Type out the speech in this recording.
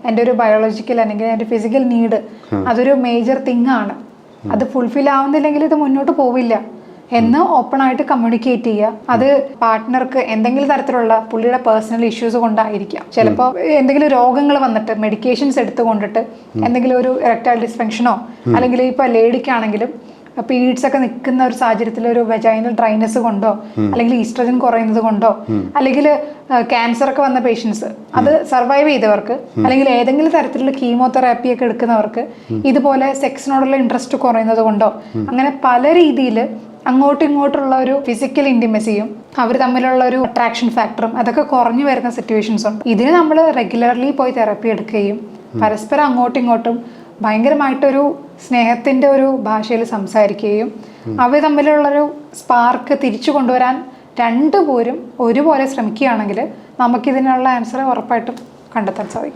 എൻ്റെ ഒരു ബയോളജിക്കൽ അല്ലെങ്കിൽ എൻ്റെ ഫിസിക്കൽ നീഡ് അതൊരു മേജർ തിങ് ആണ്, അത് ഫുൾഫിൽ ആവുന്നില്ലെങ്കിൽ ഇത് മുന്നോട്ട് പോവില്ല എന്ന് ഓപ്പൺ ആയിട്ട് കമ്മ്യൂണിക്കേറ്റ് ചെയ്യുക. അത് പാർട്ട്ണർക്ക് എന്തെങ്കിലും തരത്തിലുള്ള പുള്ളിയുടെ പേഴ്സണൽ ഇഷ്യൂസ് കൊണ്ടായിരിക്കാം, ചിലപ്പോൾ എന്തെങ്കിലും രോഗങ്ങൾ വന്നിട്ട് മെഡിക്കേഷൻസ് എടുത്തുകൊണ്ടിട്ട് എന്തെങ്കിലും ഒരു എറക്ടൈൽ ഡിസ്ഫങ്ഷനോ അല്ലെങ്കിൽ ഇപ്പോൾ ലേഡിക്കാണെങ്കിലും പീരീഡ്സ് ഒക്കെ നിൽക്കുന്ന ഒരു സാഹചര്യത്തിൽ ഒരു വെജൈനൽ ഡ്രൈനസ് കൊണ്ടോ അല്ലെങ്കിൽ ഈസ്ട്രജൻ കുറയുന്നത് കൊണ്ടോ അല്ലെങ്കിൽ ക്യാൻസർ ഒക്കെ വന്ന പേഷ്യൻസ് അത് സർവൈവ് ചെയ്തവർക്ക് അല്ലെങ്കിൽ ഏതെങ്കിലും തരത്തിലുള്ള കീമോതെറാപ്പി ഒക്കെ എടുക്കുന്നവർക്ക് ഇതുപോലെ സെക്സിനോടുള്ള ഇൻട്രസ്റ്റ് കുറയുന്നത് കൊണ്ടോ അങ്ങനെ പല രീതിയിൽ അങ്ങോട്ടും ഇങ്ങോട്ടുള്ള ഒരു ഫിസിക്കൽ ഇൻറ്റിമസിയും അവർ തമ്മിലുള്ള ഒരു അട്രാക്ഷൻ ഫാക്ടറും അതൊക്കെ കുറഞ്ഞു വരുന്ന സിറ്റുവേഷൻസ് ഉണ്ട്. ഇതിന് നമ്മൾ റെഗുലർലി പോയി തെറാപ്പി എടുക്കുകയും പരസ്പരം അങ്ങോട്ടും ഇങ്ങോട്ടും ഭയങ്കരമായിട്ടൊരു സ്നേഹത്തിൻ്റെ ഒരു ഭാഷയിൽ സംസാരിക്കുകയും അവർ തമ്മിലുള്ളൊരു സ്പാർക്ക് തിരിച്ചു കൊണ്ടുവരാൻ രണ്ടുപേരും ഒരുപോലെ ശ്രമിക്കുകയാണെങ്കിൽ നമുക്കിതിനുള്ള ആൻസർ ഉറപ്പായിട്ടും കണ്ടെത്താൻ സാധിക്കും.